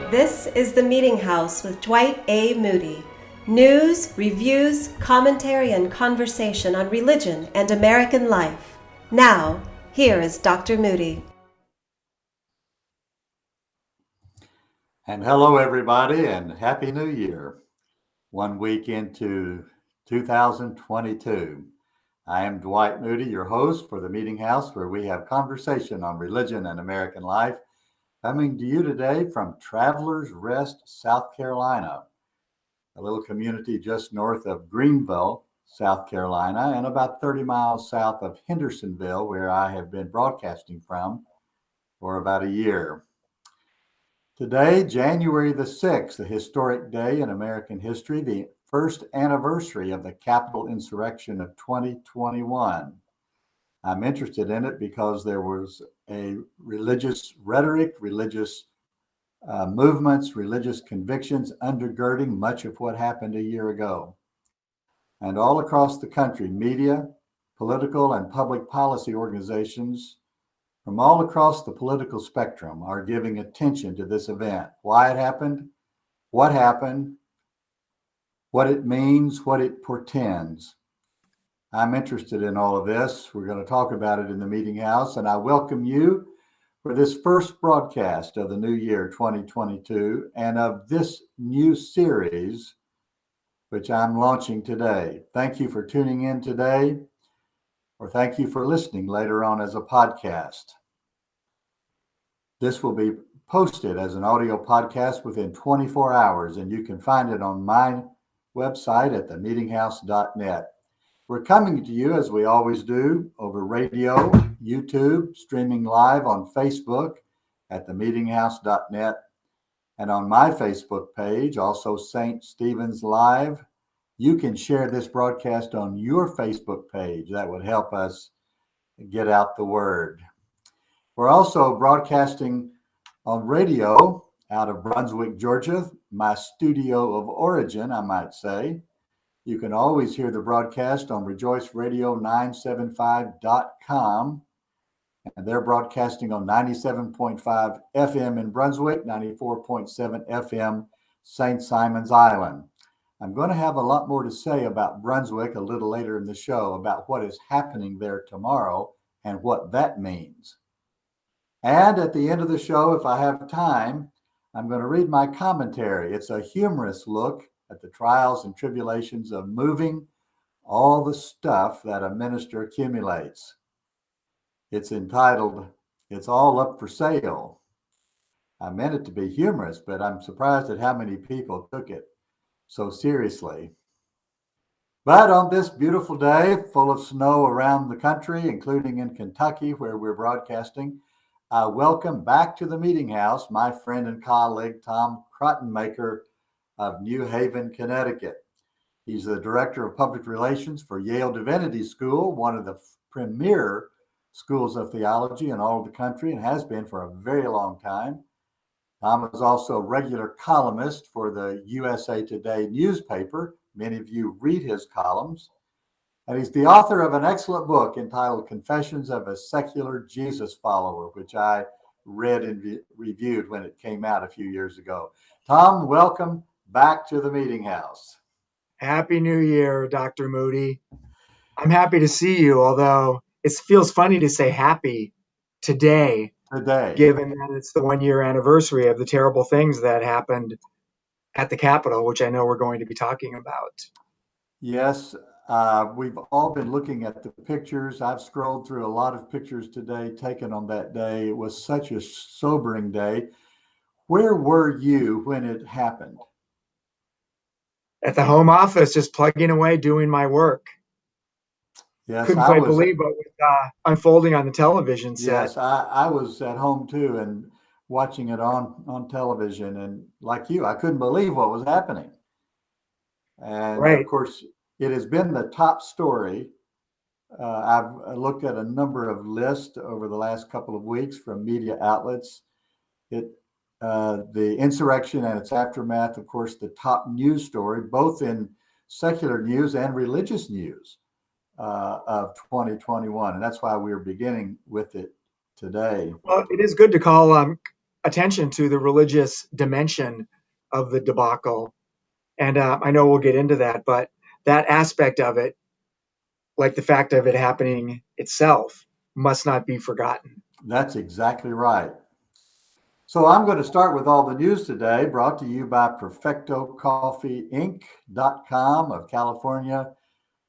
This is the Meetinghouse with Dwight A. Moody. News, reviews, commentary, and conversation on religion and American life. Now, here is Dr. Moody. And hello, everybody, and Happy New Year. 1 week into 2022. I am Dwight Moody, your host for the Meetinghouse, where we have conversation on religion and American life. Coming to you today from Travelers Rest, South Carolina, a little community just north of Greenville, South Carolina, and about 30 miles south of Hendersonville, where I have been broadcasting from for about a year. Today, January the 6th, a historic day in American history, the first anniversary of the Capitol insurrection of 2021. I'm interested in it because there was a religious rhetoric, religious movements, religious convictions undergirding much of what happened a year ago. And all across the country, media, political and public policy organizations from all across the political spectrum are giving attention to this event. Why it happened, what it means, what it portends. I'm interested in all of this. We're going to talk about it in the Meetinghouse, and I welcome you for this first broadcast of the new year 2022 and of this new series, which I'm launching today. Thank you for tuning in today, or thank you for listening later on as a podcast. This will be posted as an audio podcast within 24 hours, and you can find it on my website at themeetinghouse.net. We're coming to you, as we always do, over radio, YouTube, streaming live on Facebook at themeetinghouse.net, and on my Facebook page, also St. Stephen's Live. You can share this broadcast on your Facebook page. That would help us get out the word. We're also broadcasting on radio out of Brunswick, Georgia, my studio of origin, I might say. You can always hear the broadcast on rejoiceradio975.com. And they're broadcasting on 97.5 FM in Brunswick, 94.7 FM, St. Simon's Island. I'm going to have a lot more to say about Brunswick a little later in the show, about what is happening there tomorrow and what that means. And at the end of the show, if I have time, I'm going to read my commentary. It's a humorous look at the trials and tribulations of moving all the stuff that a minister accumulates. It's entitled, "It's All Up for Sale." I meant it to be humorous, but I'm surprised at how many people took it so seriously. But on this beautiful day, full of snow around the country, including in Kentucky, where we're broadcasting, I welcome back to the Meetinghouse my friend and colleague, Tom Krattenmaker of New Haven, Connecticut. He's the Director of Public Relations for Yale Divinity School, one of the premier schools of theology in all of the country, and has been for a very long time. Tom is also a regular columnist for the USA Today newspaper. Many of you read his columns. And he's the author of an excellent book entitled Confessions of a Secular Jesus Follower, which I read and reviewed when it came out a few years ago. Tom, welcome back to the Meetinghouse. Happy New Year, Dr. Moody. I'm happy to see you, although it feels funny to say happy today, given that it's the 1-year anniversary of the terrible things that happened at the Capitol, which I know we're going to be talking about. Yes, we've all been looking at the pictures. I've scrolled through a lot of pictures today taken on that day. It was such a sobering day. Where were you when it happened? At the home office, just plugging away, doing my work. Yes, couldn't quite believe what was unfolding on the television set. Yes, I was at home too and watching it on television. And like you, I couldn't believe what was happening. And right. Of course, it has been the top story. I've looked at a number of lists over the last couple of weeks from media outlets. The insurrection and its aftermath, of course, the top news story, both in secular news and religious news of 2021. And that's why we're beginning with it today. Well, it is good to call attention to the religious dimension of the debacle. And I know we'll get into that, but that aspect of it, like the fact of it happening itself, must not be forgotten. That's exactly right. So I'm going to start with all the news today, brought to you by PerfectoCoffeeInc.com of California,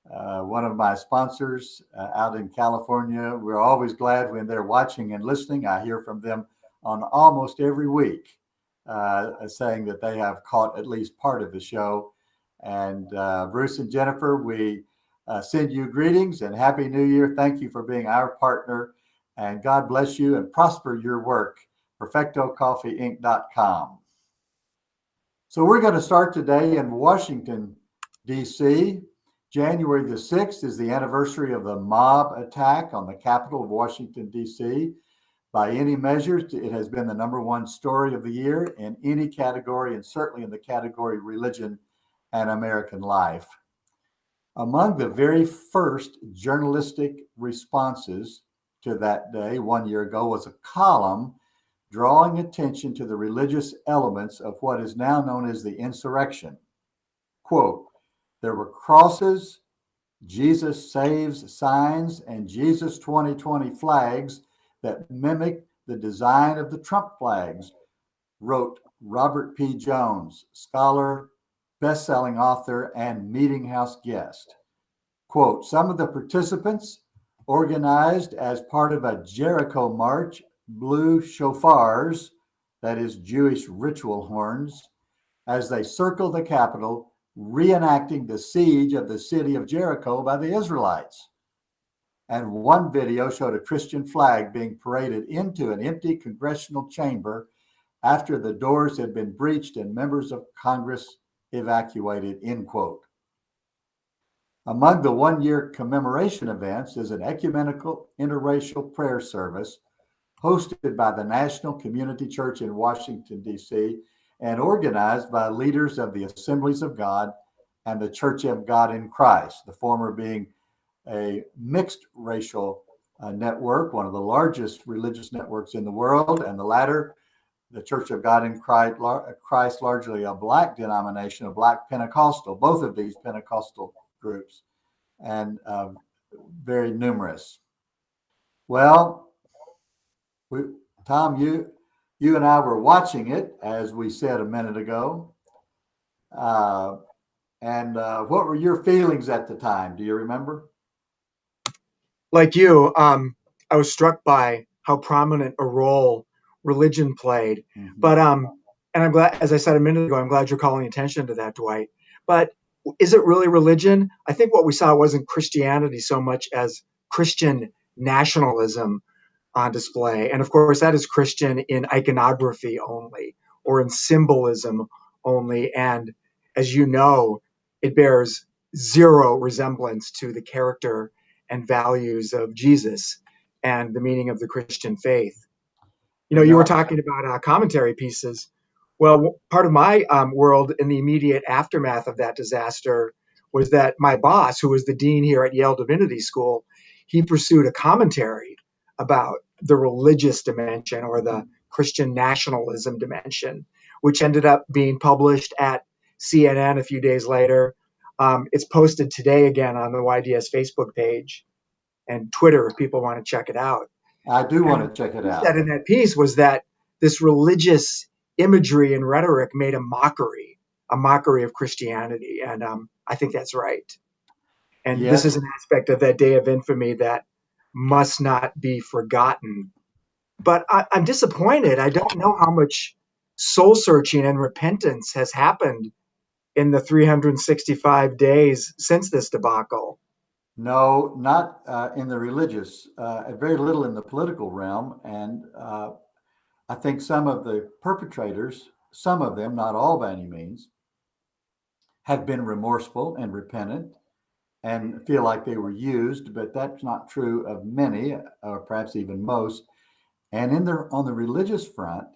one of my sponsors out in California. We're always glad when they're watching and listening. I hear from them on almost every week, saying that they have caught at least part of the show. And Bruce and Jennifer, we send you greetings and Happy New Year. Thank you for being our partner, and God bless you and prosper your work. PerfectoCoffeeInc.com. So we're going to start today in Washington, D.C. January the 6th is the anniversary of the mob attack on the Capitol of Washington, D.C. By any measures, it has been the number one story of the year in any category, and certainly in the category religion and American life. Among the very first journalistic responses to that day 1 year ago was a column drawing attention to the religious elements of what is now known as the insurrection. Quote, there were crosses, Jesus saves signs, and Jesus 2020 flags that mimic the design of the Trump flags, wrote Robert P. Jones, scholar, best-selling author, and Meetinghouse guest. Quote, some of the participants organized as part of a Jericho march blew shofars, that is Jewish ritual horns, as they circled the Capitol, reenacting the siege of the city of Jericho by the Israelites. And one video showed a Christian flag being paraded into an empty congressional chamber after the doors had been breached and members of Congress evacuated, end quote. Among the one-year commemoration events is an ecumenical interracial prayer service hosted by the National Community Church in Washington, D.C., and organized by leaders of the Assemblies of God and the Church of God in Christ, the former being a mixed racial network, one of the largest religious networks in the world, and the latter, the Church of God in Christ, largely a Black denomination, a Black Pentecostal, both of these Pentecostal groups, and very numerous. Well, Tom, you and I were watching it, as we said a minute ago. And what were your feelings at the time? Do you remember? Like you, I was struck by how prominent a role religion played. Mm-hmm. But and I'm glad, as I said a minute ago, I'm glad you're calling attention to that, Dwight. But is it really religion? I think what we saw wasn't Christianity so much as Christian nationalism on display. And of course, that is Christian in iconography only, or in symbolism only. And as you know, it bears zero resemblance to the character and values of Jesus and the meaning of the Christian faith. You know, you were talking about commentary pieces. Well, part of my world in the immediate aftermath of that disaster was that my boss, who was the dean here at Yale Divinity School, he pursued a commentary about the religious dimension or the Christian nationalism dimension, which ended up being published at CNN a few days later. It's posted today again on the YDS Facebook page and Twitter if people want to check it out. I do want to check it out. Said in that piece was that this religious imagery and rhetoric made a mockery of Christianity. And I think that's right. And Yes. This is an aspect of that day of infamy that must not be forgotten. But I'm disappointed. I don't know how much soul searching and repentance has happened in the 365 days since this debacle. No, not in the religious, very little in the political realm. And I think some of the perpetrators, some of them, not all by any means, have been remorseful and repentant and feel like they were used, but that's not true of many, or perhaps even most. And on the religious front,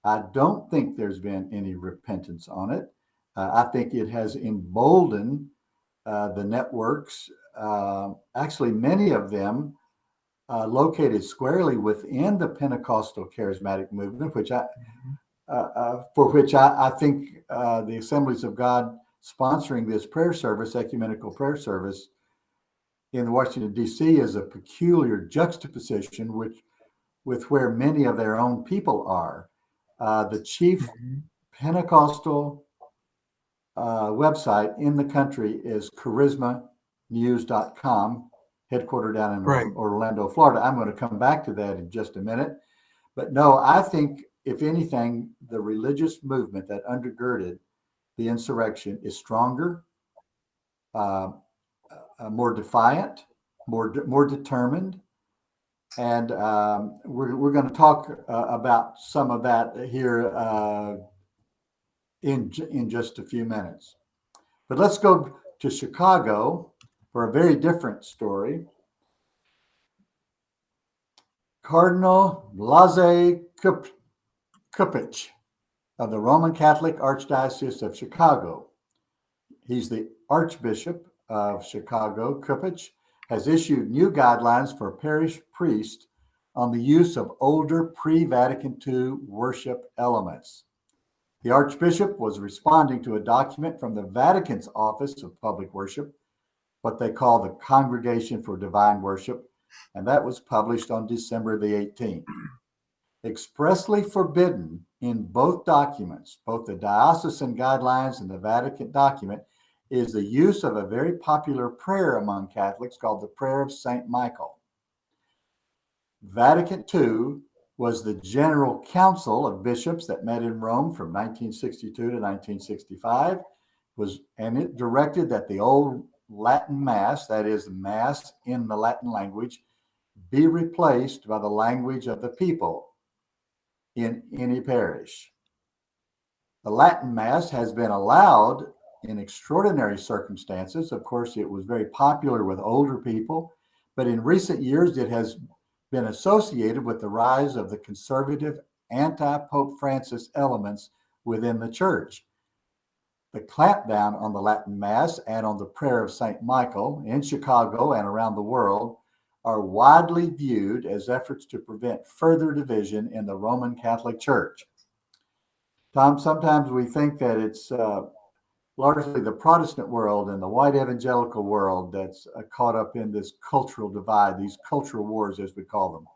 I don't think there's been any repentance on it. I think it has emboldened the networks. Actually, many of them located squarely within the Pentecostal charismatic movement, for which I think the Assemblies of God sponsoring this prayer service, ecumenical prayer service in Washington, D.C. is a peculiar juxtaposition with where many of their own people are. The chief Pentecostal website in the country is charismanews.com, headquartered down in Orlando, Florida. I'm going to come back to that in just a minute. But no, I think, if anything, the religious movement that undergirded the insurrection is stronger, more defiant, more determined. And we're going to talk about some of that here in just a few minutes. But let's go to Chicago for a very different story. Cardinal Blase Cupich of the Roman Catholic Archdiocese of Chicago. He's the Archbishop of Chicago. Cupich has issued new guidelines for parish priests on the use of older pre-Vatican II worship elements. The Archbishop was responding to a document from the Vatican's Office of Public Worship, what they call the Congregation for Divine Worship, and that was published on December the 18th. Expressly forbidden in both documents, both the diocesan guidelines and the Vatican document, is the use of a very popular prayer among Catholics called the Prayer of St. Michael. Vatican II was the General Council of Bishops that met in Rome from 1962 to 1965, and it directed that the old Latin Mass, that is, Mass in the Latin language, be replaced by the language of the people in any parish. The Latin Mass has been allowed in extraordinary circumstances. Of course, it was very popular with older people, but in recent years, it has been associated with the rise of the conservative anti-Pope Francis elements within the church. The clampdown on the Latin Mass and on the Prayer of St. Michael in Chicago and around the world are widely viewed as efforts to prevent further division in the Roman Catholic Church. Tom, sometimes we think that it's largely the Protestant world and the white evangelical world that's caught up in this cultural divide, these cultural wars, as we call them.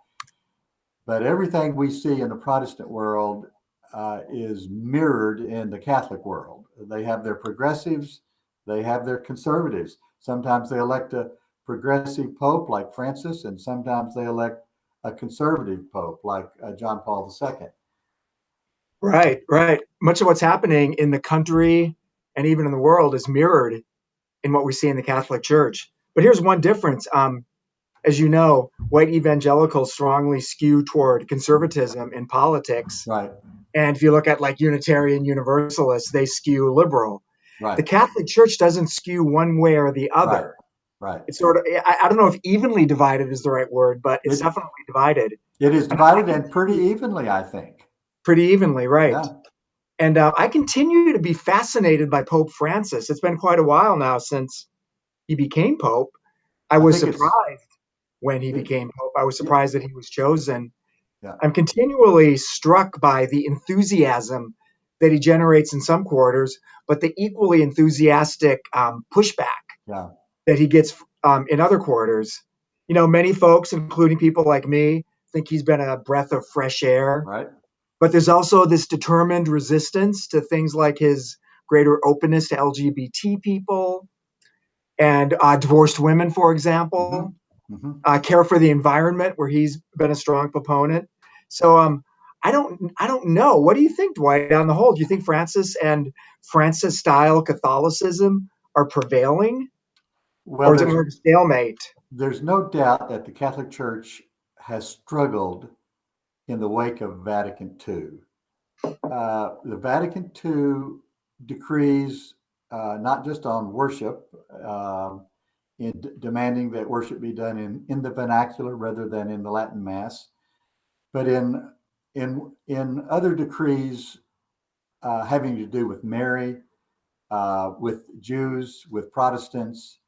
But everything we see in the Protestant world is mirrored in the Catholic world. They have their progressives, they have their conservatives. Sometimes they elect a progressive pope like Francis, and sometimes they elect a conservative pope like John Paul II. Right. Much of what's happening in the country and even in the world is mirrored in what we see in the Catholic Church. But here's one difference. As you know, white evangelicals strongly skew toward conservatism in politics. Right. And if you look at like Unitarian Universalists, they skew liberal. Right. The Catholic Church doesn't skew one way or the other. Right. It's sort of, I don't know if evenly divided is the right word, but it's definitely divided. It is divided and pretty evenly, I think. Pretty evenly, right. Yeah. And I continue to be fascinated by Pope Francis. It's been quite a while now since he became Pope. I was surprised when he became Pope. I was surprised that he was chosen. Yeah. I'm continually struck by the enthusiasm that he generates in some quarters, but the equally enthusiastic pushback that he gets in other quarters. You know, many folks, including people like me, think he's been a breath of fresh air. Right. But there's also this determined resistance to things like his greater openness to LGBT people and divorced women, for example, care for the environment, where he's been a strong proponent. So I don't know. What do you think, Dwight, on the whole? Do you think Francis and Francis-style Catholicism are prevailing? Well, or is it more of a stalemate? There's no doubt that the Catholic Church has struggled in the wake of Vatican II. The Vatican II decrees, not just on worship, in demanding that worship be done in the vernacular rather than in the Latin Mass, but in other decrees having to do with Mary, with Jews, with Protestants,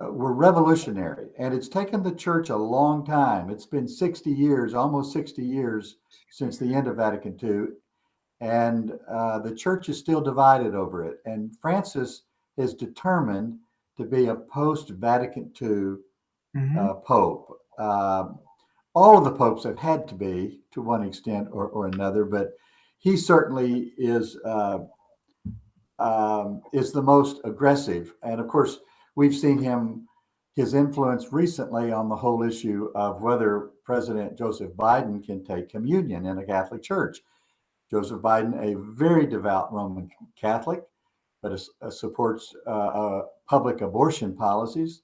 were revolutionary, and it's taken the church a long time. It's been 60 years, almost 60 years since the end of Vatican II, and the church is still divided over it. And Francis is determined to be a post-Vatican II pope. All of the popes have had to be, to one extent or another, but he certainly is the most aggressive. And of course, we've seen his influence recently on the whole issue of whether President Joseph Biden can take communion in a Catholic church. Joseph Biden, a very devout Roman Catholic, but supports public abortion policies.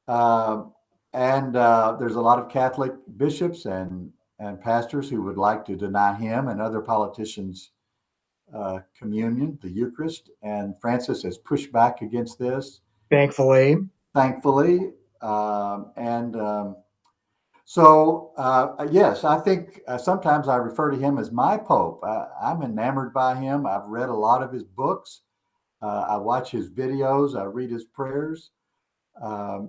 And there's a lot of Catholic bishops and pastors who would like to deny him and other politicians communion, the Eucharist. And Francis has pushed back against this. Thankfully. Yes, I think sometimes I refer to him as my Pope. I'm enamored by him. I've read a lot of his books. I watch his videos. I read his prayers. I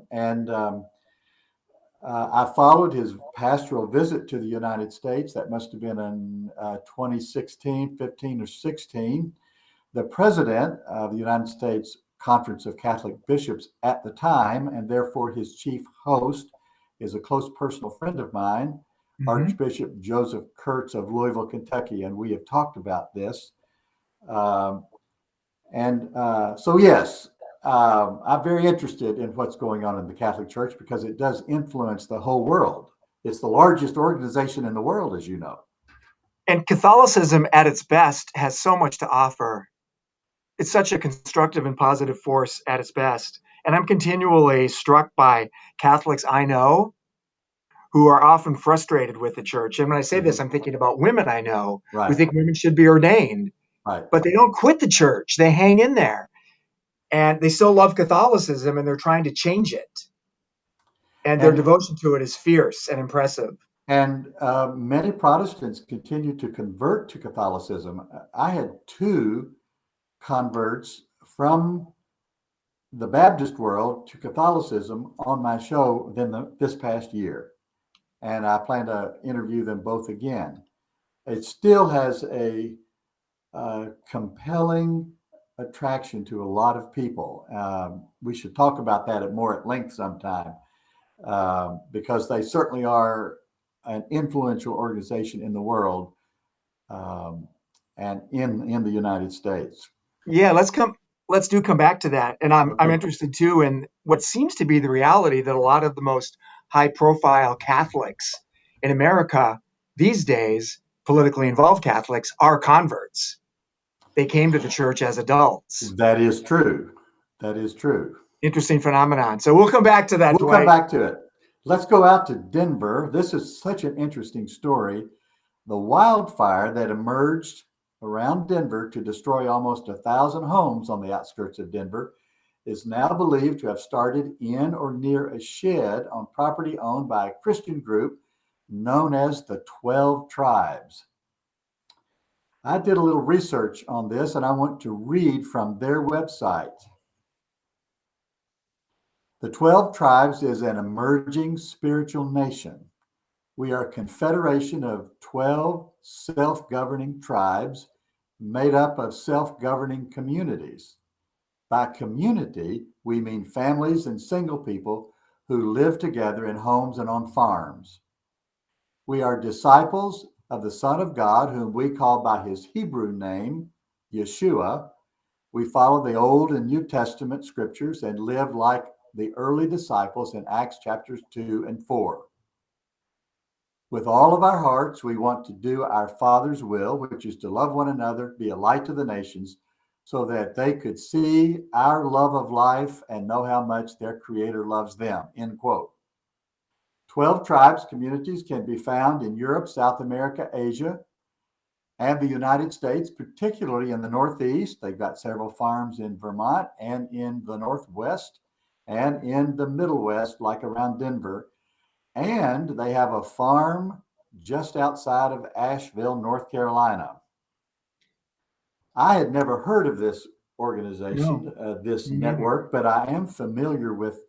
followed his pastoral visit to the United States. That must have been in 2016, 15 or 16. The president of the United States Conference of Catholic Bishops at the time, and therefore his chief host, is a close personal friend of mine, Archbishop Joseph Kurtz of Louisville, Kentucky, and we have talked about this. Yes, I'm very interested in what's going on in the Catholic Church because it does influence the whole world. It's the largest organization in the world, as you know. And Catholicism at its best has so much to offer. It's such a constructive and positive force at its best. And I'm continually struck by Catholics I know who are often frustrated with the church. And when I say this, I'm thinking about women I know who think women should be ordained, but they don't quit the church. They hang in there. And they still love Catholicism, and they're trying to change it. And their devotion to it is fierce and impressive. And many Protestants continue to convert to Catholicism. I had 2 converts from the Baptist world to Catholicism on my show this past year. And I plan to interview them both again. It still has a compelling attraction to a lot of people. We should talk about that more at length sometime, because they certainly are an influential organization in the world, and in the United States. Yeah, let's come back to that. And I'm interested too in what seems to be the reality that a lot of the most high-profile Catholics in America these days, politically involved Catholics, are converts. They came to the church as adults. That is true. Interesting phenomenon. So we'll come back to that, Dwight. Come back to it. Let's go out to Denver. This is such an interesting story. The wildfire that emerged around Denver to destroy almost 1,000 homes on the outskirts of Denver is now believed to have started in or near a shed on property owned by a Christian group known as the 12 Tribes. I did a little research on this, and I want to read from their website. The 12 Tribes is an emerging spiritual nation. We are a confederation of 12 self-governing tribes made up of self-governing communities. By community, we mean families and single people who live together in homes and on farms. We are disciples of the Son of God, whom we call by his Hebrew name, Yeshua. We follow the Old and New Testament scriptures and live like the early disciples in Acts chapters 2 and 4. With all of our hearts, we want to do our Father's will, which is to love one another, be a light to the nations, so that they could see our love of life and know how much their Creator loves them, end quote. 12 tribes communities can be found in Europe, South America, Asia, and the United States, particularly in the Northeast. They've got several farms in Vermont and in the Northwest and in the Middle West, like around Denver. And they have a farm just outside of Asheville, North Carolina. I had never heard of this organization, this network, but I am familiar with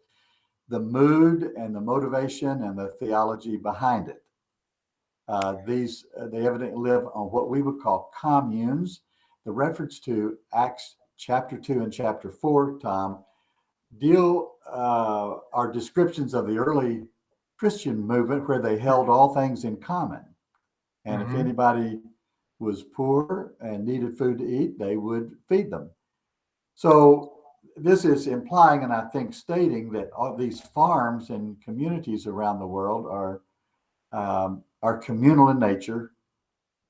the mood and the motivation and the theology behind it. They evidently live on what we would call communes. The reference to Acts chapter 2 and chapter 4, Tom, are descriptions of the early Christian movement where they held all things in common. And if anybody was poor and needed food to eat, they would feed them. So this is implying, and I think stating, that all these farms and communities around the world are communal in nature,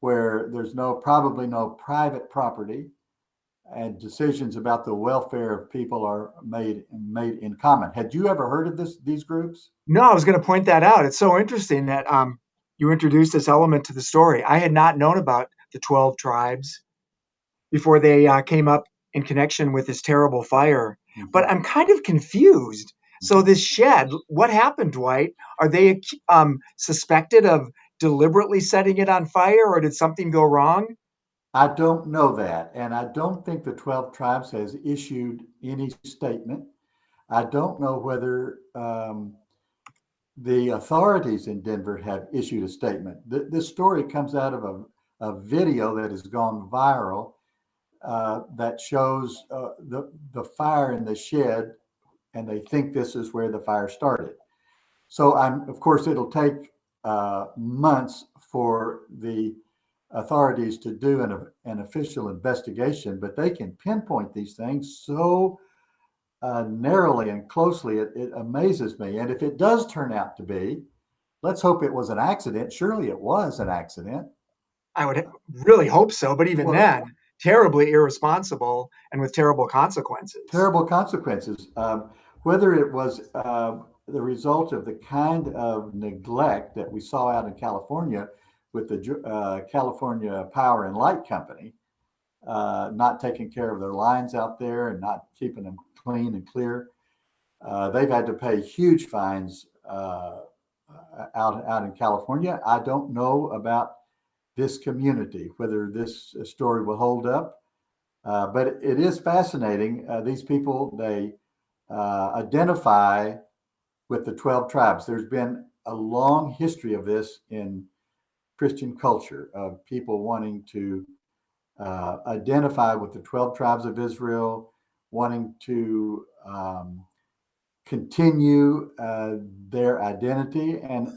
where there's probably no private property, and decisions about the welfare of people are made in common. Had you ever heard of these groups? No, I was going to point that out. It's so interesting that you introduced this element to the story. I had not known about the 12 tribes before they came up in connection with this terrible fire. But I'm kind of confused. So this shed, what happened, Dwight? Are they suspected of deliberately setting it on fire, or did something go wrong? I don't know that. And I don't think the 12 tribes has issued any statement. I don't know whether the authorities in Denver have issued a statement. This story comes out of a video that has gone viral that shows the fire in the shed, and they think this is where the fire started. So of course, it'll take months for the authorities to do an official investigation, but they can pinpoint these things so narrowly and closely. It amazes me. And if it does turn out to be, let's hope it was an accident. Surely it was an accident. I would really hope so, but even then, terribly irresponsible and with terrible consequences. Terrible consequences. Whether it was the result of the kind of neglect that we saw out in California with the California Power and Light Company, not taking care of their lines out there and not keeping them clean and clear. They've had to pay huge fines out in California. I don't know about this community, whether this story will hold up, but it is fascinating. These people, they identify with the 12 tribes. There's been a long history of this in Christian culture, of people wanting to identify with the 12 tribes of Israel, wanting to continue their identity. And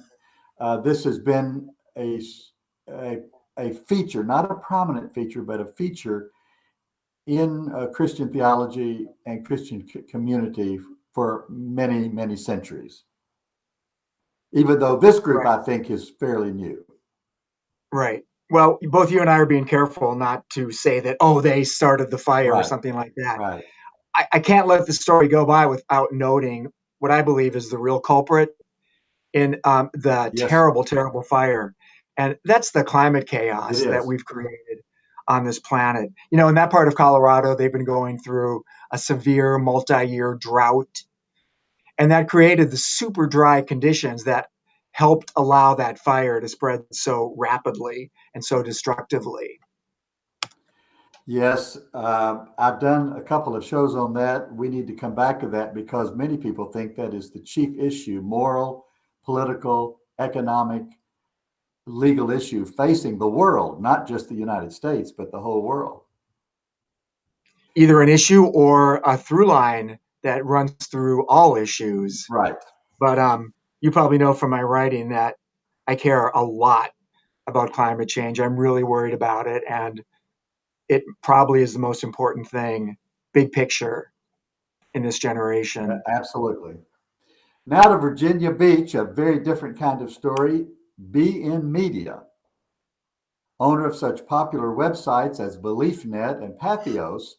this has been a feature, not a prominent feature, but a feature in Christian theology and Christian community for many, many centuries. Even though this group, right, I think, is fairly new. Right. Well, both you and I are being careful not to say that, oh, they started the fire, right, or something like that. Right. I can't let the story go by without noting what I believe is the real culprit in the terrible, terrible fire. And that's the climate chaos that we've created on this planet. You know, in that part of Colorado, they've been going through a severe multi-year drought. And that created the super dry conditions that helped allow that fire to spread so rapidly and so destructively. Yes, I've done a couple of shows on that. We need to come back to that because many people think that is the chief issue, moral, political, economic, legal issue facing the world, not just the United States, but the whole world. Either an issue or a through line that runs through all issues. Right. But you probably know from my writing that I care a lot about climate change. I'm really worried about it. And it probably is the most important thing, big picture, in this generation. Absolutely. Now to Virginia Beach, a very different kind of story. BN Media, owner of such popular websites as BeliefNet and Pathos,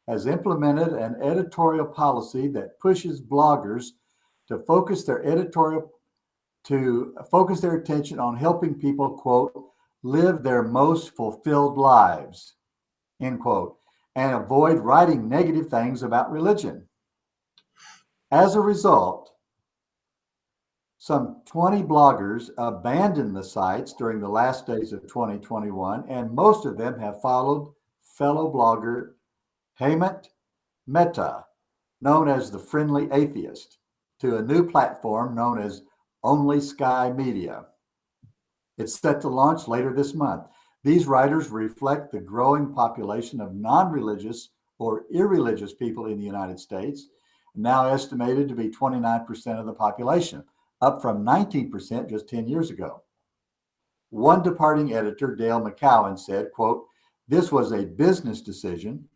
has implemented an editorial policy that pushes bloggers to focus their attention on helping people, quote, live their most fulfilled lives, end quote, and avoid writing negative things about religion. As a result, some 20 bloggers abandoned the sites during the last days of 2021, and most of them have followed fellow blogger Hemant Mehta, known as the Friendly Atheist. to a new platform known as Only Sky Media. It's set to launch later this month. These writers reflect the growing population of non-religious or irreligious people in the United States, now estimated to be 29% of the population, up from 19% just 10 years ago. One departing editor, Dale McCowan, said, quote, "This was a business decision.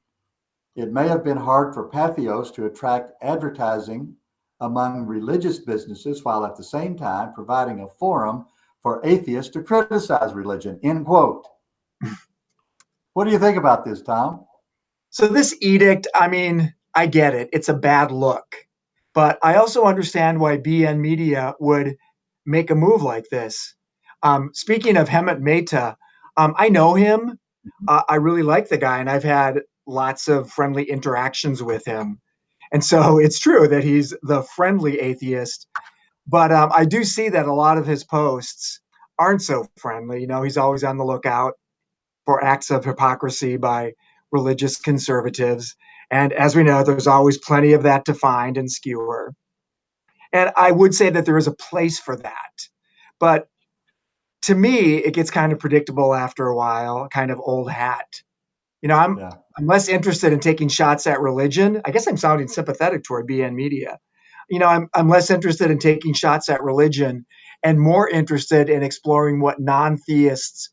It may have been hard for Pathos to attract advertising among religious businesses while at the same time providing a forum for atheists to criticize religion," end quote. What do you think about this, Tom? So this edict, I mean, I get it. It's a bad look. But I also understand why BN Media would make a move like this. Speaking of Hemant Mehta, I know him. I really like the guy, and I've had lots of friendly interactions with him. And so it's true that he's the friendly atheist. But I do see that a lot of his posts aren't so friendly. You know, he's always on the lookout for acts of hypocrisy by religious conservatives. And as we know, there's always plenty of that to find and skewer. And I would say that there is a place for that. But to me, it gets kind of predictable after a while, kind of old hat. You know, I'm less interested in taking shots at religion. I guess I'm sounding sympathetic toward BN Media. You know, I'm less interested in taking shots at religion and more interested in exploring what non-theists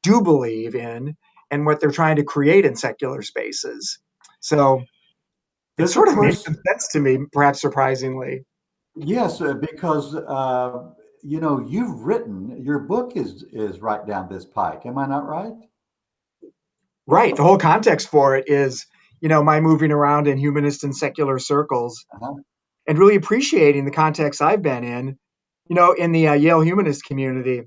do believe in and what they're trying to create in secular spaces. So it sort of made some sense to me, perhaps surprisingly. Yes, because you know, you've written, your book is right down this pike. Am I not right? Right. The whole context for it is, you know, my moving around in humanist and secular circles and really appreciating the context I've been in. You know, in the Yale humanist community,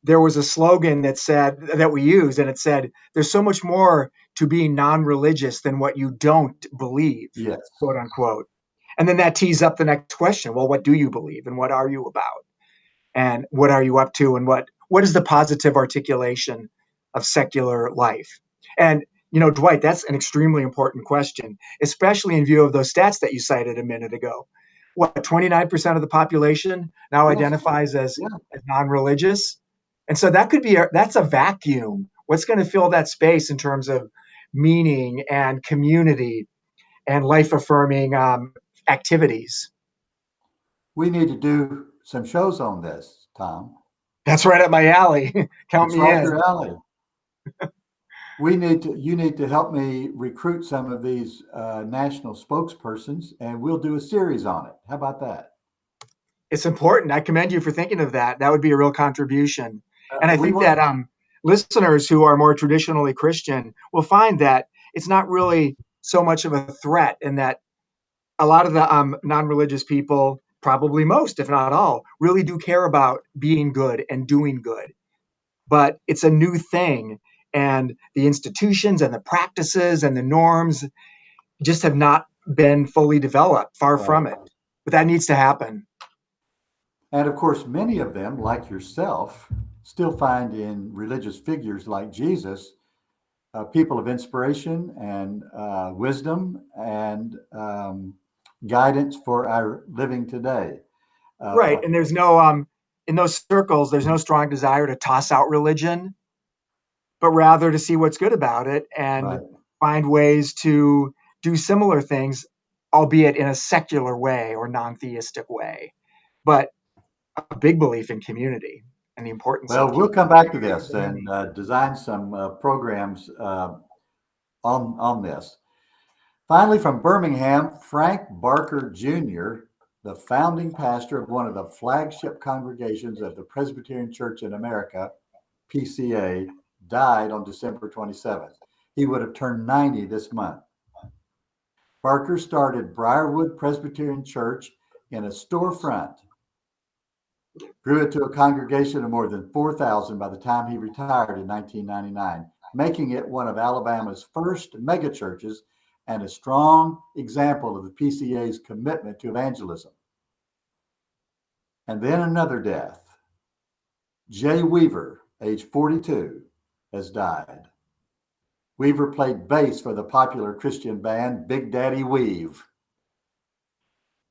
there was a slogan that said that we used, and it said, "There's so much more to being non-religious than what you don't believe," yes, quote unquote. And then that tees up the next question. Well, what do you believe, and what are you about, and what are you up to, and what is the positive articulation of secular life? And you know, Dwight, that's an extremely important question, especially in view of those stats that you cited a minute ago. What, 29% of the population now identifies as non-religious? And so that could be that's a vacuum. What's going to fill that space in terms of meaning and community and life affirming activities? We need to do some shows on this, Tom. That's right up my alley. Count It's me right in. your alley. You need to help me recruit some of these national spokespersons, and we'll do a series on it. How about that? It's important. I commend you for thinking of that. That would be a real contribution. And I think that listeners who are more traditionally Christian will find that it's not really so much of a threat, and that a lot of the non-religious people, probably most, if not all, really do care about being good and doing good. But it's a new thing, and the institutions and the practices and the norms just have not been fully developed, far from it. But that needs to happen. And of course, many of them, like yourself, still find in religious figures like Jesus people of inspiration and wisdom and guidance for our living today. Right. And there's no, in those circles, there's no strong desire to toss out religion, but rather to see what's good about it and find ways to do similar things, albeit in a secular way or non-theistic way. But a big belief in community and the importance of we'll come back to this and design some programs on this. Finally, from Birmingham, Frank Barker Jr., the founding pastor of one of the flagship congregations of the Presbyterian Church in America, PCA, died on December 27th. He would have turned 90 this month. Barker started Briarwood Presbyterian Church in a storefront, grew it to a congregation of more than 4,000 by the time he retired in 1999, making it one of Alabama's first megachurches and a strong example of the PCA's commitment to evangelism. And then another death. Jay Weaver, age 42, has died. Weaver played bass for the popular Christian band Big Daddy Weave.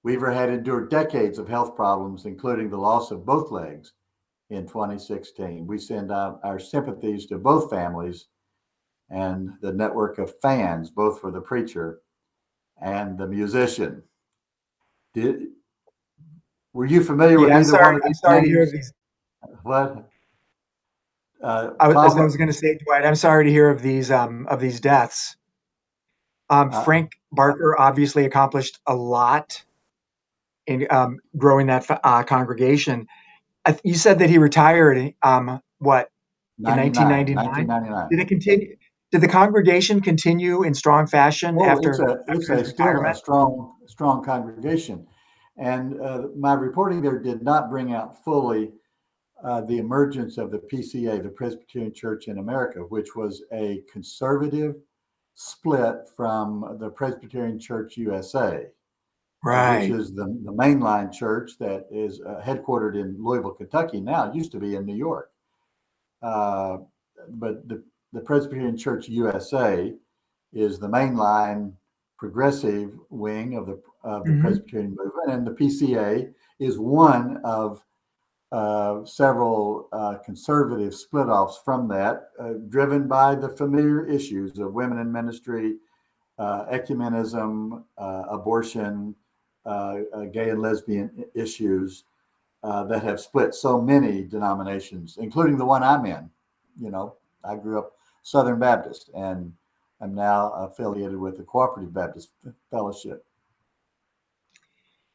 Weaver had endured decades of health problems, including the loss of both legs in 2016. We send out our sympathies to both families and the network of fans, both for the preacher and the musician. Were you familiar with either one of I'm these sorry to hear names? of these. What? I was Tom, going to say, Dwight, I'm sorry to hear of these deaths. Frank Barker obviously accomplished a lot in growing that congregation. You said that he retired, what, in 1999? 1999. Did it continue? Did the congregation continue in strong fashion Oh, after his still a retirement? strong congregation, and my reporting there did not bring out fully the emergence of the PCA, the Presbyterian Church in America, which was a conservative split from the Presbyterian Church USA, which Right. is the mainline church that is headquartered in Louisville, Kentucky. Now it used to be in New York, but the Presbyterian Church USA is the mainline progressive wing of the Presbyterian movement, and the PCA is one of several conservative split-offs from that, driven by the familiar issues of women in ministry, ecumenism, abortion, gay and lesbian issues that have split so many denominations, including the one I'm in. You know, I grew up Southern Baptist, and I'm now affiliated with the Cooperative Baptist Fellowship.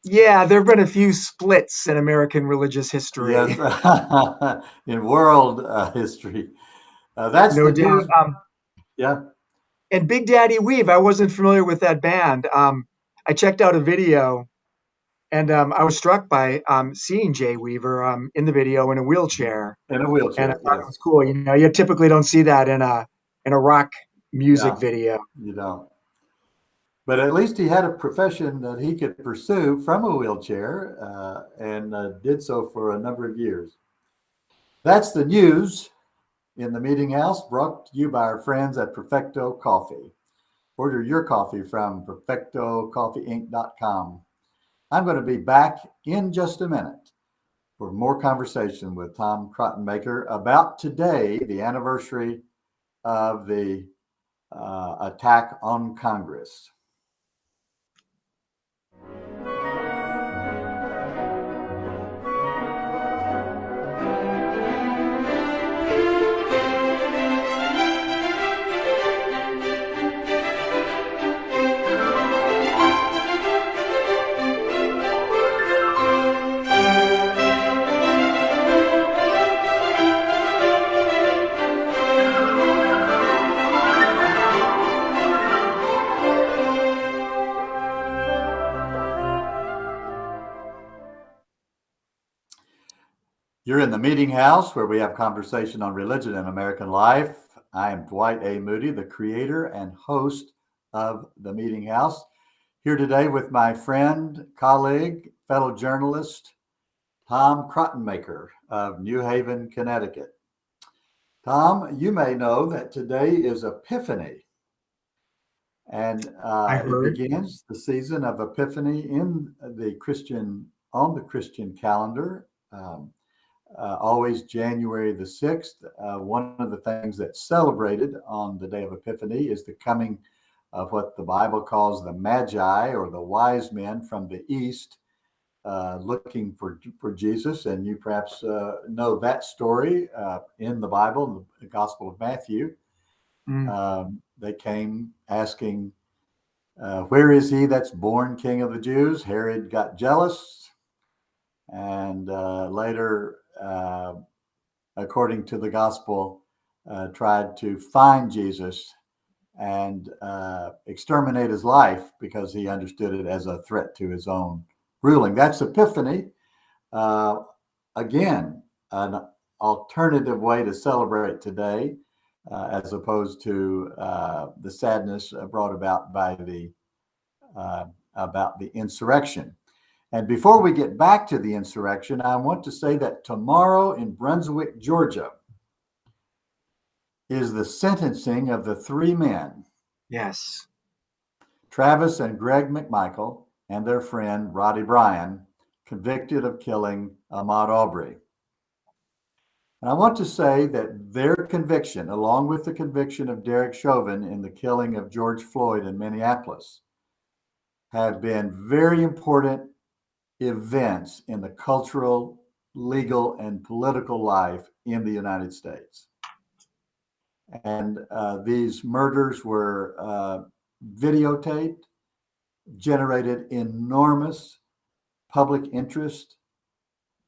Yeah, there have been a few splits in American religious history. Yes, in world history. That's No the doubt. news. Yeah. And Big Daddy Weave, I wasn't familiar with that band. I checked out a video, and I was struck by seeing Jay Weaver in the video in a wheelchair, In a and I wheelchair, thought it yes. was cool. You know, you typically don't see that in a rock music Yeah, video. you don't. But at least he had a profession that he could pursue from a wheelchair and did so for a number of years. That's the news in the Meeting House, brought to you by our friends at Perfecto Coffee. Order your coffee from perfectocoffeeinc.com. I'm going to be back in just a minute for more conversation with Tom Krattenmaker about today, the anniversary of the attack on Congress. You're in the Meeting House, where we have conversation on religion and American life. I am Dwight A. Moody, the creator and host of the Meeting House, here today with my friend, colleague, fellow journalist, Tom Krattenmaker of New Haven, Connecticut. Tom, you may know that today is Epiphany, and it begins the season of Epiphany in the on the Christian calendar. Always January the 6th. One of the things that's celebrated on the day of Epiphany is the coming of what the Bible calls the Magi, or the wise men from the East, looking for Jesus. And you perhaps know that story in the Bible, in the Gospel of Matthew. They came asking, where is he that's born King of the Jews? Herod got jealous, and later, according to the gospel, tried to find Jesus and exterminate his life because he understood it as a threat to his own ruling. That's Epiphany. Again, an alternative way to celebrate today, as opposed to the sadness brought about by the insurrection. And before we get back to the insurrection, I want to say that tomorrow in Brunswick, Georgia, is the sentencing of the three men. Yes. Travis and Greg McMichael, and their friend Roddy Bryan, convicted of killing Ahmaud Arbery. And I want to say that their conviction, along with the conviction of Derek Chauvin in the killing of George Floyd in Minneapolis, have been very important events in the cultural, legal, and political life in the United States. And these murders were videotaped, generated enormous public interest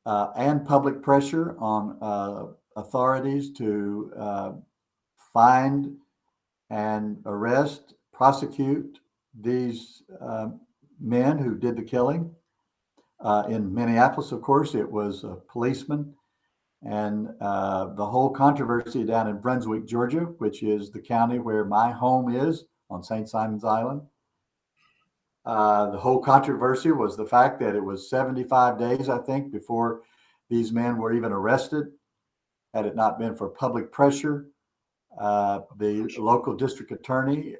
and public pressure on authorities to find and arrest, prosecute these men who did the killing. In Minneapolis, of course, it was a policeman. And the whole controversy down in Brunswick, Georgia, which is the county where my home is on St. Simon's Island. The whole controversy was the fact that it was 75 days, I think, before these men were even arrested. Had it not been for public pressure, the local district attorney,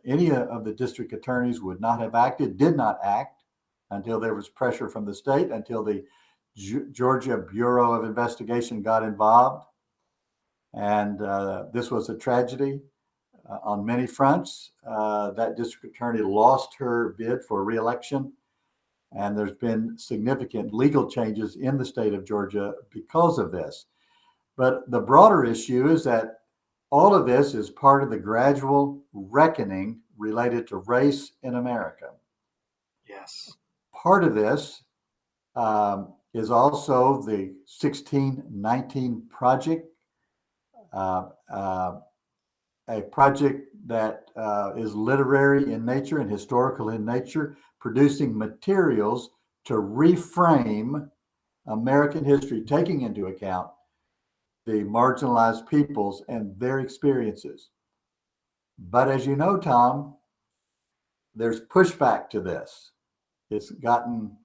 any of the district attorneys would not have acted, did not act until there was pressure from the state, until the Georgia Bureau of Investigation got involved. And this was a tragedy on many fronts. That district attorney lost her bid for re-election. And there's been significant legal changes in the state of Georgia because of this. But the broader issue is that all of this is part of the gradual reckoning related to race in America. Yes. Part of this is also the 1619 Project, a project that is literary in nature and historical in nature, producing materials to reframe American history, taking into account the marginalized peoples and their experiences. But as you know, Tom, there's pushback to this. It's gotten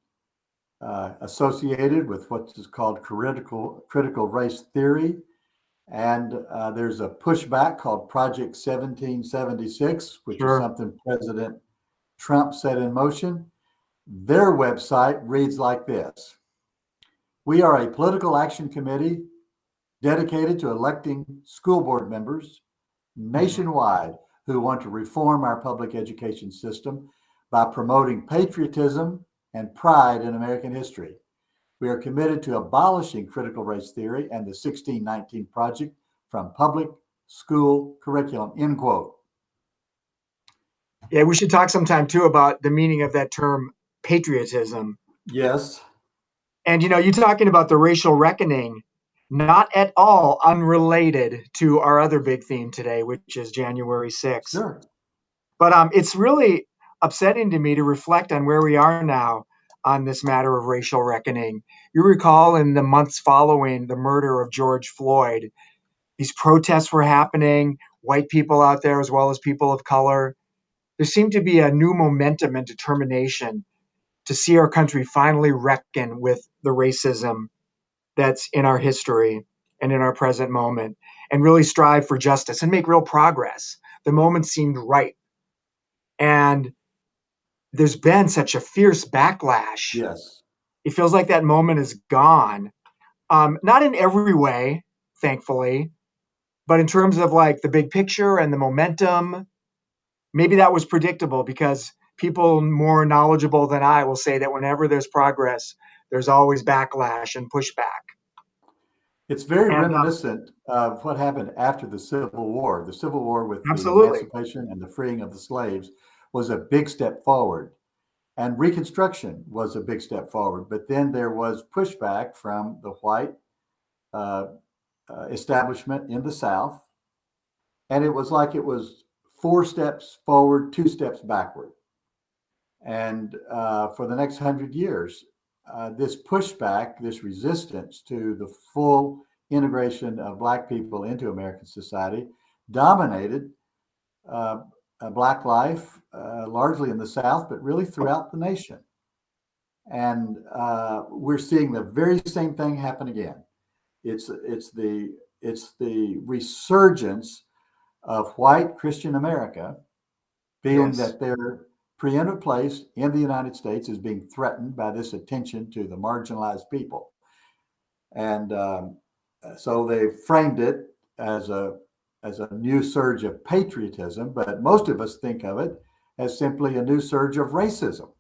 associated with what is called critical race theory. And there's a pushback called Project 1776, which is something President Trump set in motion. Their website reads like this: "We are a political action committee dedicated to electing school board members nationwide who want to reform our public education system by promoting patriotism and pride in American history. We are committed to abolishing critical race theory and the 1619 Project from public school curriculum," end quote. Yeah, we should talk sometime too about the meaning of that term patriotism. Yes. And you're talking about the racial reckoning, not at all unrelated to our other big theme today, which is January 6th. Sure. But it's really upsetting to me to reflect on where we are now on this matter of racial reckoning. You recall in the months following the murder of George Floyd, these protests were happening, white people out there as well as people of color. There seemed to be a new momentum and determination to see our country finally reckon with the racism that's in our history and in our present moment, and really strive for justice and make real progress. The moment seemed right. And there's been such a fierce backlash. Yes. It feels like that moment is gone. Not in every way, thankfully, but in terms of like the big picture and the momentum, maybe that was predictable, because people more knowledgeable than I will say that whenever there's progress, there's always backlash and pushback. It's very reminiscent of what happened after the Civil War. The Civil War, with the emancipation and the freeing of the slaves, was a big step forward. And Reconstruction was a big step forward. But then there was pushback from the white establishment in the South. And it was like it was 4 steps forward, 2 steps backward. And for the next 100 years, this pushback, this resistance to the full integration of Black people into American society dominated Black life, largely in the South, but really throughout the nation. And we're seeing the very same thing happen again. It's the resurgence of white Christian America, feeling that their preeminent place in the United States is being threatened by this attention to the marginalized people. And so they framed it as a new surge of patriotism, but most of us think of it as simply a new surge of racism.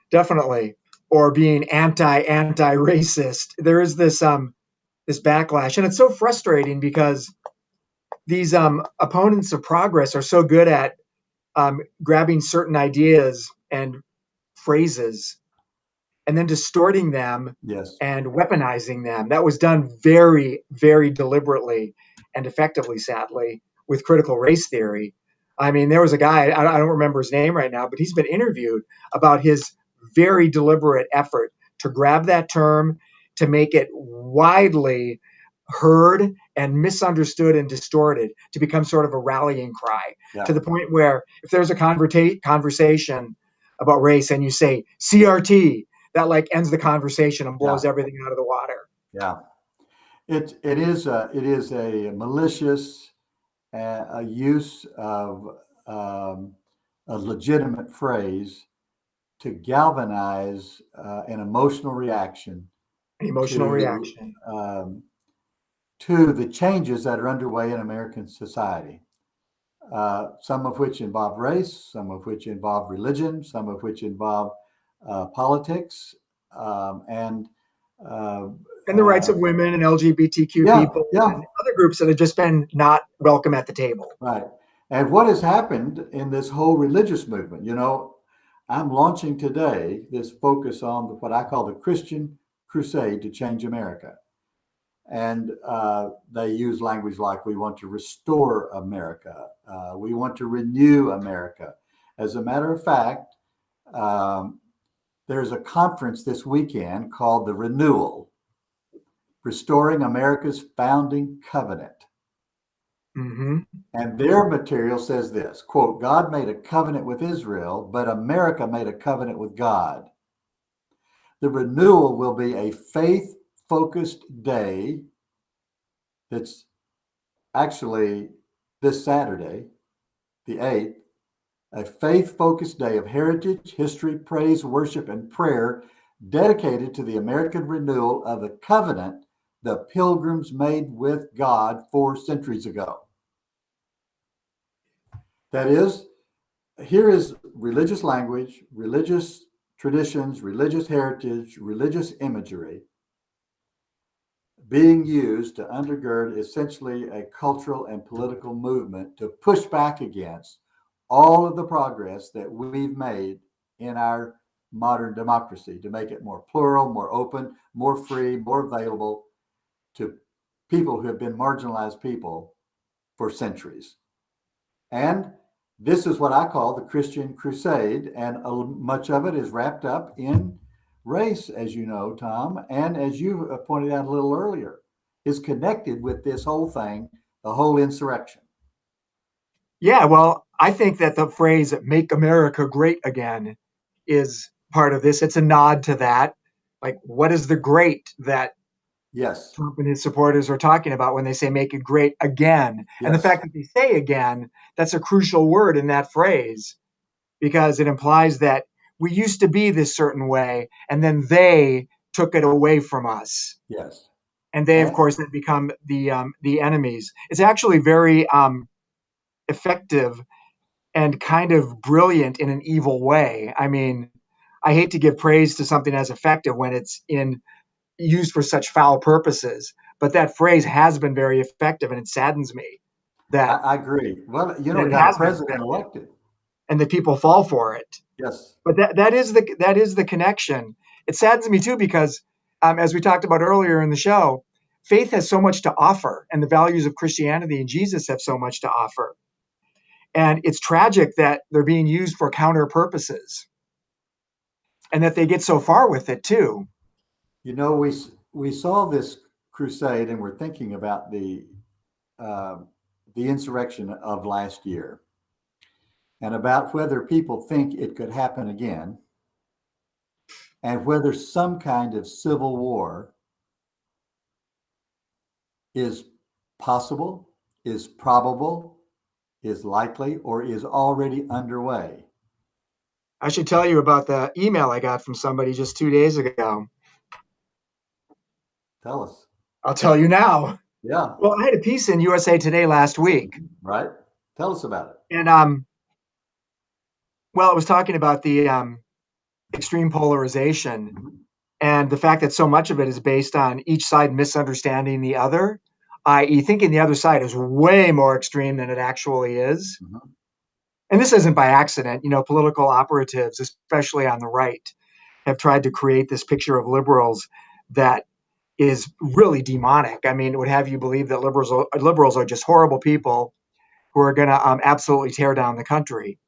Definitely. Or being anti-racist. There is this this backlash, and it's so frustrating because these opponents of progress are so good at grabbing certain ideas and phrases and then distorting them Yes. and weaponizing them. That was done very, very deliberately and effectively, sadly, with critical race theory. I mean, there was a guy, I don't remember his name right now, but he's been interviewed about his very deliberate effort to grab that term, to make it widely heard and misunderstood and distorted, to become sort of a rallying cry, to the point where if there's a conversation about race and you say CRT, that like ends the conversation and blows everything out of the water. Yeah, it is a malicious a use of a legitimate phrase to galvanize an emotional reaction to the changes that are underway in American society. Some of which involve race, some of which involve religion, some of which involve politics, and the rights of women and LGBTQ people and other groups that have just been not welcome at the table. Right. And what has happened in this whole religious movement, you know, I'm launching today this focus on what I call the Christian crusade to change America. And they use language like, we want to restore America. We want to renew America. As a matter of fact, there's a conference this weekend called the Renewal, Restoring America's Founding Covenant. Mm-hmm. And their material says this, quote, God made a covenant with Israel, but America made a covenant with God. The renewal will be a faith-focused day that's actually this Saturday, the 8th, a faith-focused day of heritage, history, praise, worship, and prayer dedicated to the American renewal of the covenant the Pilgrims made with God 4 centuries ago. That is, here is religious language, religious traditions, religious heritage, religious imagery being used to undergird essentially a cultural and political movement to push back against all of the progress that we've made in our modern democracy, to make it more plural, more open, more free, more available to people who have been marginalized people for centuries. And this is what I call the Christian crusade, and much of it is wrapped up in race, as you know, Tom, and as you pointed out a little earlier, is connected with this whole thing, the whole insurrection. Yeah, well, I think that the phrase "Make America Great Again" is part of this. It's a nod to that. Like, what is the great that Trump and his supporters are talking about when they say "make it great again"? And the fact that they say "again," that's a crucial word in that phrase, because it implies that we used to be this certain way, and then they took it away from us. Yes. And they, of course, then become the enemies. It's actually very effective and kind of brilliant in an evil way. I mean, I hate to give praise to something as effective when it's used for such foul purposes, but that phrase has been very effective, and it saddens me that I agree. Well, you know, it got has a president elected, and that people fall for it. Yes. But that is the connection. It saddens me too because, as we talked about earlier in the show, faith has so much to offer, and the values of Christianity and Jesus have so much to offer. And it's tragic that they're being used for counter purposes, and that they get so far with it too. You know, we saw this crusade, and we're thinking about the insurrection of last year, and about whether people think it could happen again, and whether some kind of civil war is possible, is probable, is likely, or is already underway. I should tell you about the email I got from somebody just 2 days ago. Tell us. I'll tell you now. Yeah. Well, I had a piece in USA Today last week. Right. Tell us about it. And well, it was talking about the extreme polarization and the fact that so much of it is based on each side misunderstanding the other, i.e., thinking the other side is way more extreme than it actually is. Mm-hmm. And this isn't by accident. Political operatives, especially on the right, have tried to create this picture of liberals that is really demonic. I mean, it would have you believe that liberals are just horrible people who are going to absolutely tear down the country.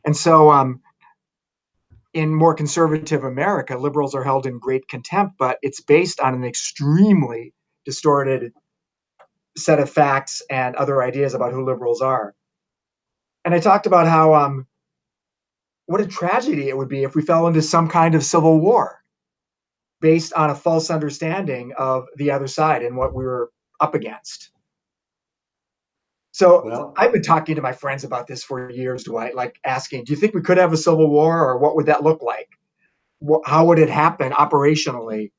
And so in more conservative America, liberals are held in great contempt, but it's based on an extremely distorted set of facts and other ideas about who liberals are. And I talked about how what a tragedy it would be if we fell into some kind of civil war based on a false understanding of the other side and what we were up against. So I've been talking to my friends about this for years, Dwight, like asking, do you think we could have a civil war, or what would that look like? How would it happen operationally?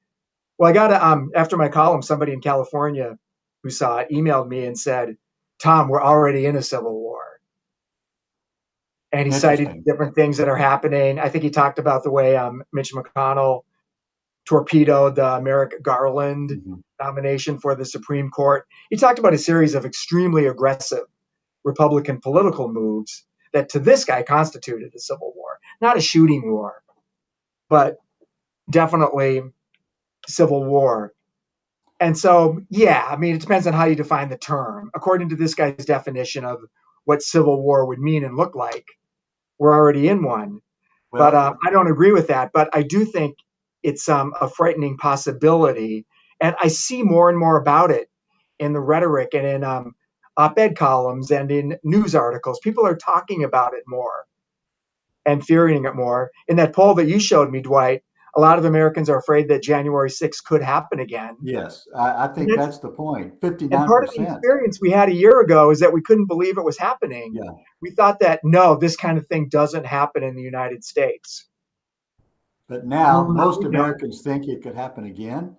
Well, I got after my column, somebody in California who saw it emailed me and said, Tom, we're already in a civil war. And he cited different things that are happening. I think he talked about the way Mitch McConnell torpedoed the Merrick Garland nomination for the Supreme Court. He talked about a series of extremely aggressive Republican political moves that to this guy constituted a civil war, not a shooting war, but definitely civil war. And so, yeah, I mean, it depends on how you define the term. According to this guy's definition of what civil war would mean and look like, we're already in one. But I don't agree with that. But I do think it's a frightening possibility. And I see more and more about it in the rhetoric and in op-ed columns and in news articles. People are talking about it more and fearing it more. In that poll that you showed me, Dwight, a lot of Americans are afraid that January 6th could happen again. Yes, I think that's the point. 59%. And part of the experience we had a year ago is that we couldn't believe it was happening. Yeah. We thought that, no, this kind of thing doesn't happen in the United States. But now most Americans think it could happen again.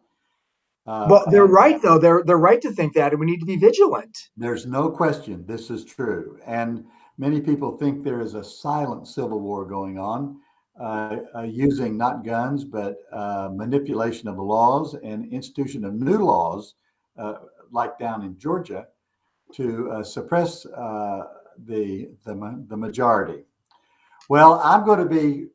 Well, they're right, though. They're right to think that, and we need to be vigilant. There's no question this is true. And many people think there is a silent civil war going on, using not guns, but manipulation of the laws and institution of new laws, like down in Georgia, to suppress the majority. Well, I'm going to be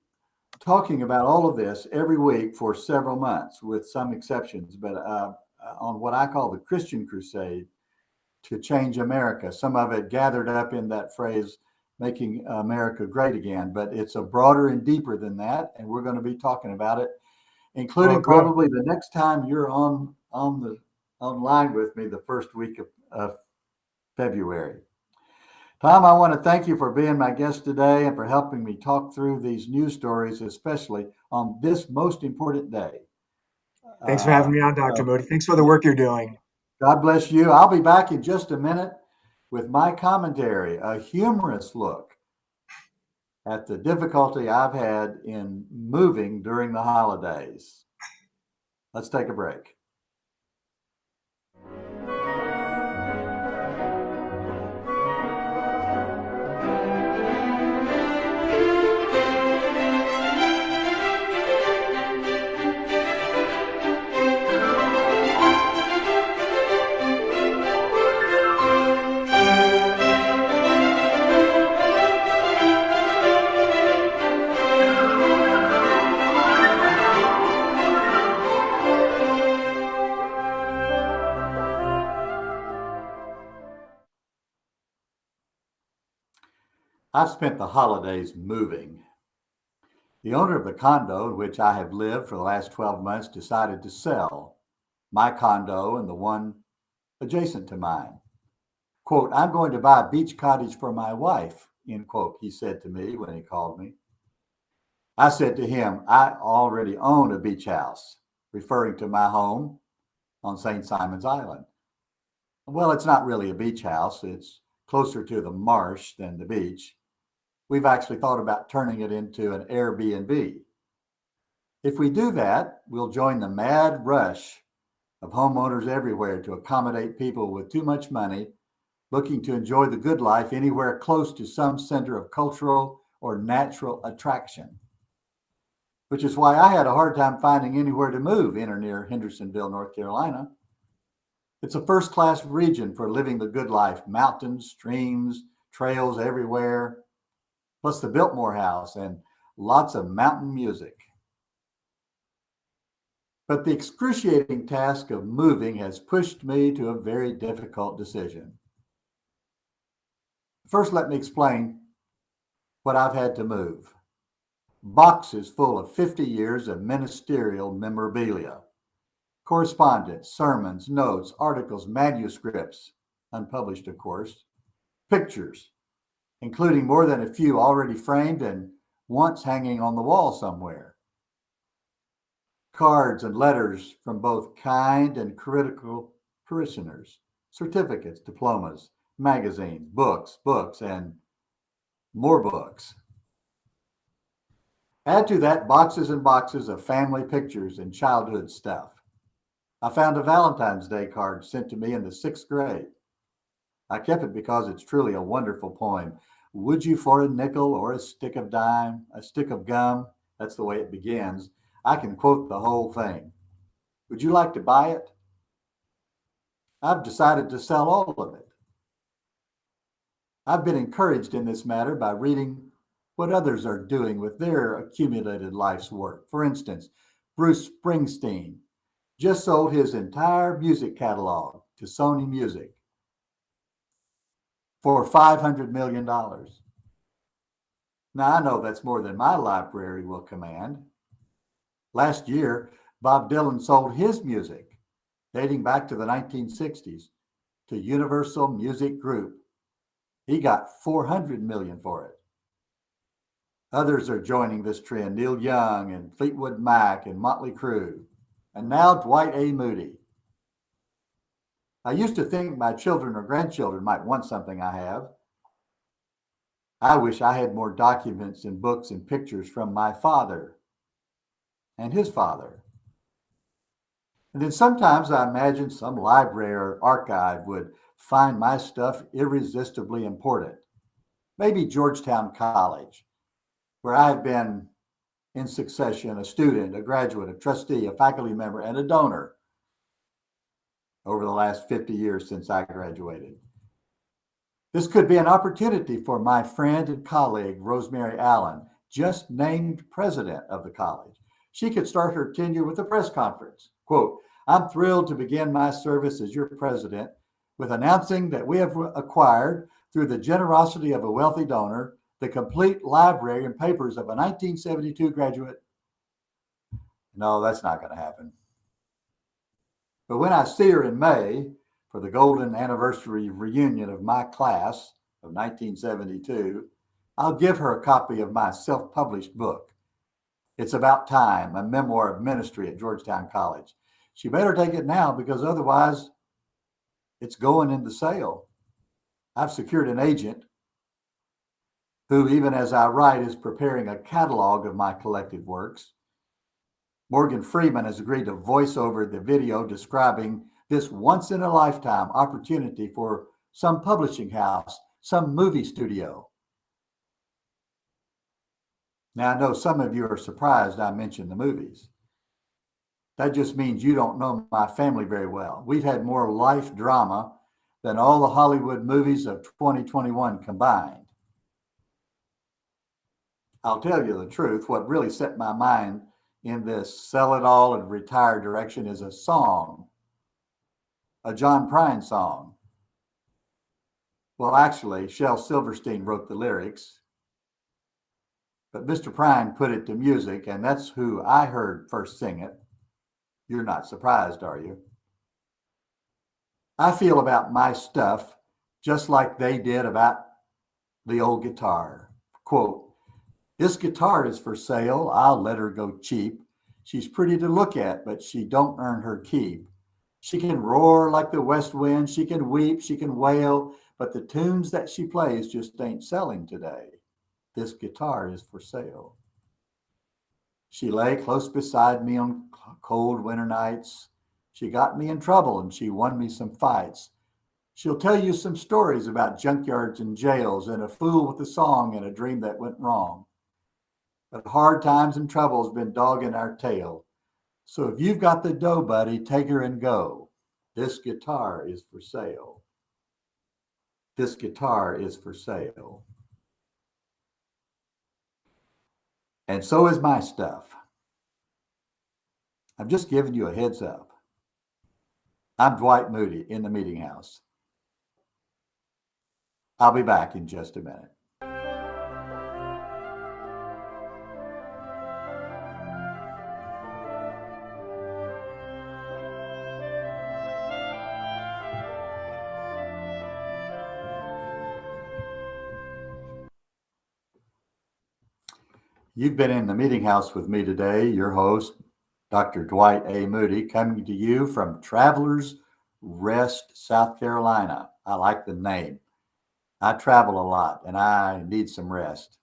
talking about all of this every week for several months, with some exceptions, but on what I call the Christian crusade to change America. Some of it gathered up in that phrase, making America great again, but it's a broader and deeper than that. And we're going to be talking about it, including probably the next time you're online with me, the first week of February. Tom, I want to thank you for being my guest today and for helping me talk through these news stories, especially on this most important day. Thanks for having me on, Dr. Moody. Thanks for the work you're doing. God bless you. I'll be back in just a minute with my commentary, a humorous look at the difficulty I've had in moving during the holidays. Let's take a break. I've spent the holidays moving. The owner of the condo in which I have lived for the last 12 months decided to sell my condo and the one adjacent to mine. Quote, I'm going to buy a beach cottage for my wife, end quote, he said to me when he called me. I said to him, I already own a beach house, referring to my home on St. Simon's Island. Well, it's not really a beach house. It's closer to the marsh than the beach. We've actually thought about turning it into an Airbnb. If we do that, we'll join the mad rush of homeowners everywhere to accommodate people with too much money looking to enjoy the good life anywhere close to some center of cultural or natural attraction. Which is why I had a hard time finding anywhere to move in or near Hendersonville, North Carolina. It's a first-class region for living the good life. Mountains, streams, trails everywhere, plus the Biltmore House and lots of mountain music. But the excruciating task of moving has pushed me to a very difficult decision. First, let me explain what I've had to move. Boxes full of 50 years of ministerial memorabilia, correspondence, sermons, notes, articles, manuscripts, unpublished of course, pictures, including more than a few already framed and once hanging on the wall somewhere, cards and letters from both kind and critical parishioners, certificates, diplomas, magazines, books, and more books. Add to that boxes and boxes of family pictures and childhood stuff. I found a Valentine's Day card sent to me in the 6th grade. I kept it because it's truly a wonderful poem. Would you for a nickel or a stick of gum? That's the way it begins. I can quote the whole thing. Would you like to buy it? I've decided to sell all of it. I've been encouraged in this matter by reading what others are doing with their accumulated life's work. For instance, Bruce Springsteen just sold his entire music catalog to Sony Music for $500 million. Now, I know that's more than my library will command. Last year, Bob Dylan sold his music, dating back to the 1960s, to Universal Music Group. He got $400 million for it. Others are joining this trend, Neil Young and Fleetwood Mac and Motley Crue, and now Dwight A. Moody. I used to think my children or grandchildren might want something I have. I wish I had more documents and books and pictures from my father and his father. And then sometimes I imagine some library or archive would find my stuff irresistibly important. Maybe Georgetown College, where I've been in succession a student, a graduate, a trustee, a faculty member, and a donor over the last 50 years since I graduated. This could be an opportunity for my friend and colleague, Rosemary Allen, just named president of the college. She could start her tenure with a press conference. Quote, I'm thrilled to begin my service as your president with announcing that we have acquired, through the generosity of a wealthy donor, the complete library and papers of a 1972 graduate. No, that's not going to happen. But when I see her in May for the golden anniversary reunion of my class of 1972, I'll give her a copy of my self-published book. It's About Time, a memoir of ministry at Georgetown College. She better take it now because otherwise it's going into sale. I've secured an agent who, even as I write, is preparing a catalog of my collected works. Morgan Freeman has agreed to voice over the video describing this once-in-a-lifetime opportunity for some publishing house, some movie studio. Now, I know some of you are surprised I mentioned the movies. That just means you don't know my family very well. We've had more life drama than all the Hollywood movies of 2021 combined. I'll tell you the truth, what really set my mind in this sell it all and retire direction is a song, a John Prine song. Well, actually, Shel Silverstein wrote the lyrics, but Mr. Prine put it to music, and that's who I heard first sing it. You're not surprised, are you? I feel about my stuff just like they did about the old guitar. Quote, this guitar is for sale. I'll let her go cheap. She's pretty to look at, but she don't earn her keep. She can roar like the west wind. She can weep, she can wail, but the tunes that she plays just ain't selling today. This guitar is for sale. She lay close beside me on cold winter nights. She got me in trouble and she won me some fights. She'll tell you some stories about junkyards and jails and a fool with a song and a dream that went wrong. But hard times and trouble's been dogging our tail. So if you've got the dough, buddy, take her and go. This guitar is for sale. This guitar is for sale. And so is my stuff. I'm just giving you a heads up. I'm Dwight Moody in the Meetinghouse. I'll be back in just a minute. You've been in the Meetinghouse with me today, your host, Dr. Dwight A. Moody, coming to you from Travelers Rest, South Carolina. I like the name. I travel a lot and I need some rest.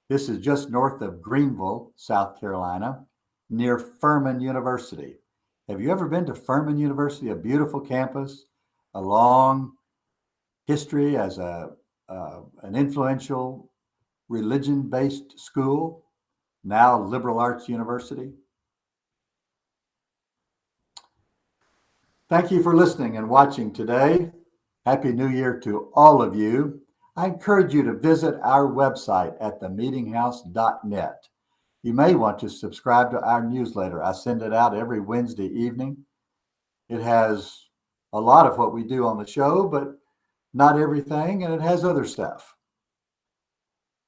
This is just north of Greenville, South Carolina, near Furman University. Have you ever been to Furman University, a beautiful campus, a long history as an influential religion-based school, now liberal arts university? Thank you for listening and watching today. Happy New Year to all of you. I encourage you to visit our website at themeetinghouse.net. You may want to subscribe to our newsletter. I send it out every Wednesday evening. It has a lot of what we do on the show, but not everything, and it has other stuff.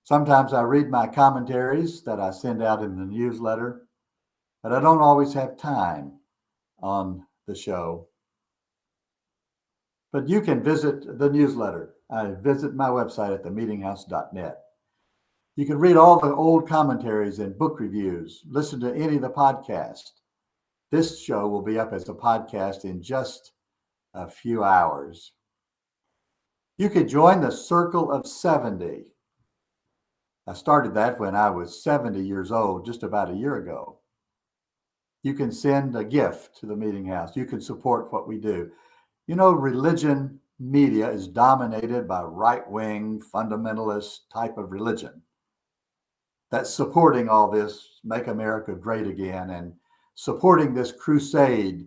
Sometimes I read my commentaries that I send out in the newsletter, but I don't always have time on the show. But you can visit the newsletter. I visit my website at themeetinghouse.net. You can read all the old commentaries and book reviews, listen to any of the podcasts. This show will be up as a podcast in just a few hours. You can join the Circle of 70. I started that when I was 70 years old, just about a year ago. You can send a gift to the Meetinghouse. You can support what we do. You know, religion media is dominated by right-wing, fundamentalist type of religion that's supporting all this Make America Great Again and supporting this crusade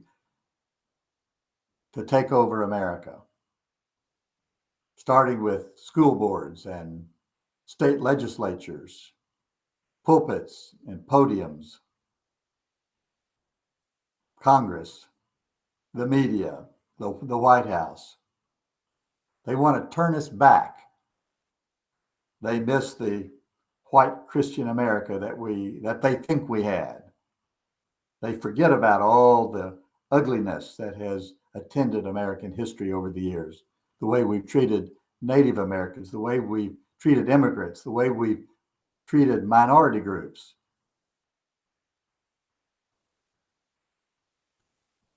to take over America, starting with school boards and state legislatures, pulpits and podiums, Congress, the media, the White House. They want to turn us back. They miss the white Christian America that they think we had. They forget about all the ugliness that has attended American history over the years, the way we've treated Native Americans, the way we've treated immigrants, the way we've treated minority groups.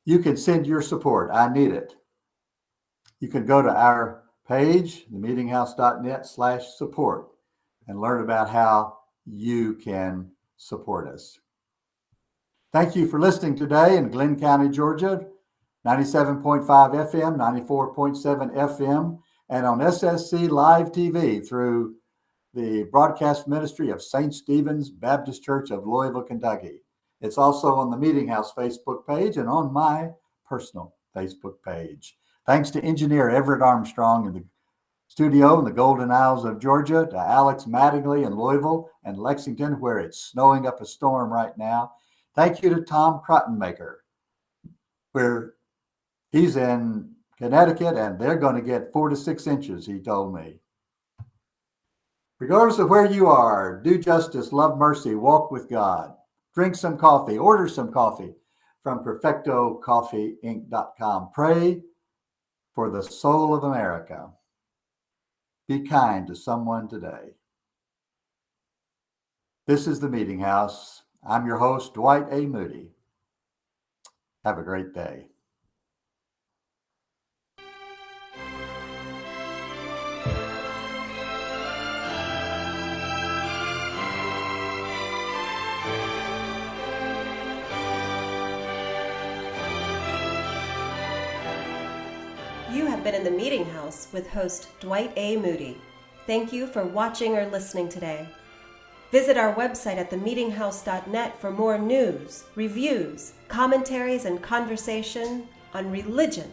You can send your support. I need it. You can go to our page, themeetinghouse.net/support, and learn about how you can support us. Thank you for listening today in Glenn County, Georgia, 97.5 FM, 94.7 FM, and on SSC Live TV through the broadcast ministry of St. Stephen's Baptist Church of Louisville, Kentucky. It's also on the Meetinghouse Facebook page and on my personal Facebook page. Thanks to engineer Everett Armstrong in the studio in the Golden Isles of Georgia, to Alex Mattingly in Louisville and Lexington, where it's snowing up a storm right now. Thank you to Tom Krattenmaker, where he's in Connecticut and they're going to get 4 to 6 inches, he told me. Regardless of where you are, do justice, love mercy, walk with God. Drink some coffee, order some coffee from perfectocoffeeinc.com. Pray for the soul of America. Be kind to someone today. This is the Meetinghouse. I'm your host, Dwight A. Moody. Have a great day. been in the Meetinghouse with host Dwight A. Moody. Thank you for watching or listening today. Visit our website at themeetinghouse.net for more news, reviews, commentaries, and conversation on religion